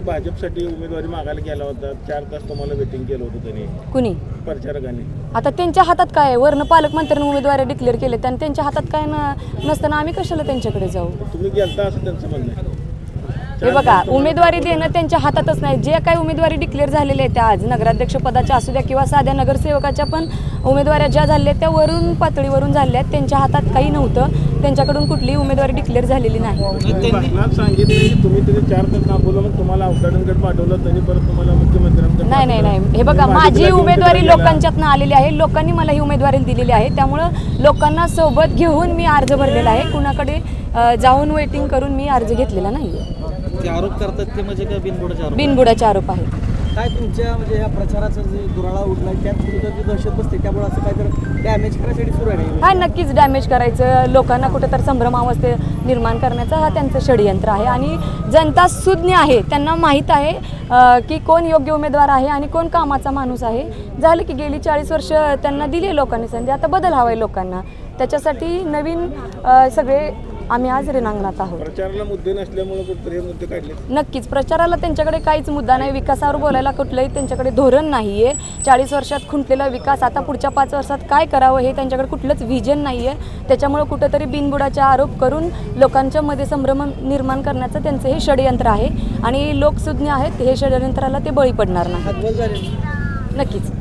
भाजपसाठी उमेदवारी मागायला गेला होता, 4 तास तुम्हाला वेटिंग केलं होतं त्यांनी, कुणी प्रचारकांनी. आता त्यांच्या हातात काय आहे? वर्ण पालकमंत्र्यांनी उमेदवारी डिक्लेअर केले आणि त्यांच्या हातात काय नसताना आम्ही कशाला त्यांच्याकडे जाऊ? तुम्ही गेलता असं त्यांचं म्हणणं आहे. हे बघा, उमेदवारी देणं त्यांच्या हातातच नाही. जे काही उमेदवारी डिक्लेअर झालेल्या आहेत त्या आज नगराध्यक्ष पदाच्या असू द्या किंवा साध्या नगरसेवकाच्या पण उमेदवाऱ्या ज्या झाल्या त्या वरून पातळीवरून झाल्या आहेत. त्यांच्या हातात काही नव्हतं, त्यांच्याकडून कुठलीही उमेदवारी डिक्लेअर झालेली नाही. भाषणात सांगितलं की तुम्ही तिथे 4 तास थांबवलं, मग तुम्हाला औषधांकडे पाठवलं, त्यांनी परत तुम्हाला मुख्यमंत्र्यांकडे. नाही. हे बघा, माझी उमेदवारी लोकांच्यातनं आलेली आहे. लोकांनी मला ही उमेदवारी दिलेली आहे. त्यामुळं लोकांना सोबत घेऊन मी अर्ज भरलेला आहे. कुणाकडे जाऊन वेटिंग करून मी अर्ज घेतलेला नाही. ते आरोप करतात ते म्हणजे काय बिनबुडाचे आरोप? बिनबुडाचे आरोप आहेत. काय तुमच्या म्हणजे ह्या प्रचाराचा जे दुराळा उडला त्यात कुठेतरी दहशत बसते, त्यामुळे असं काहीतरी डॅमेज करायसाठी सुरू आहे? हा, नक्कीच डॅमेज करायचं, लोकांना कुठेतरी संभ्रमावस्थे निर्माण करण्याचं हा त्यांचं षडयंत्र आहे. आणि जनता सुज्ञ आहे, त्यांना माहीत आहे की कोण योग्य उमेदवार आहे आणि कोण कामाचा माणूस आहे. झालं की गेली 40 वर्ष त्यांना दिली लोकांनी संधी, आता बदल हवा आहे लोकांना. त्याच्यासाठी नवीन सगळे आम्ही आज रिंगणात आहोत. प्रचाराला मुद्दे नसल्यामुळे कुठेतरी हे मुद्दे काढले. नक्कीच प्रचाराला त्यांच्याकडे काहीच मुद्दा नाही. विकासावर बोलायला कुठलंही त्यांच्याकडे धोरण नाही आहे. 40 वर्षात खुंटलेला विकास आता पुढच्या 5 वर्षात काय करावं हे त्यांच्याकडे कुठलंच व्हिजन नाही आहे. त्याच्यामुळे कुठंतरी बिनबुडाचे आरोप करून लोकांच्या मध्ये संभ्रम निर्माण करण्याचं त्यांचं हे षडयंत्र आहे. आणि लोकसुज्ञ आहेत, हे षडयंत्राला ते बळी पडणार नाही. नक्कीच.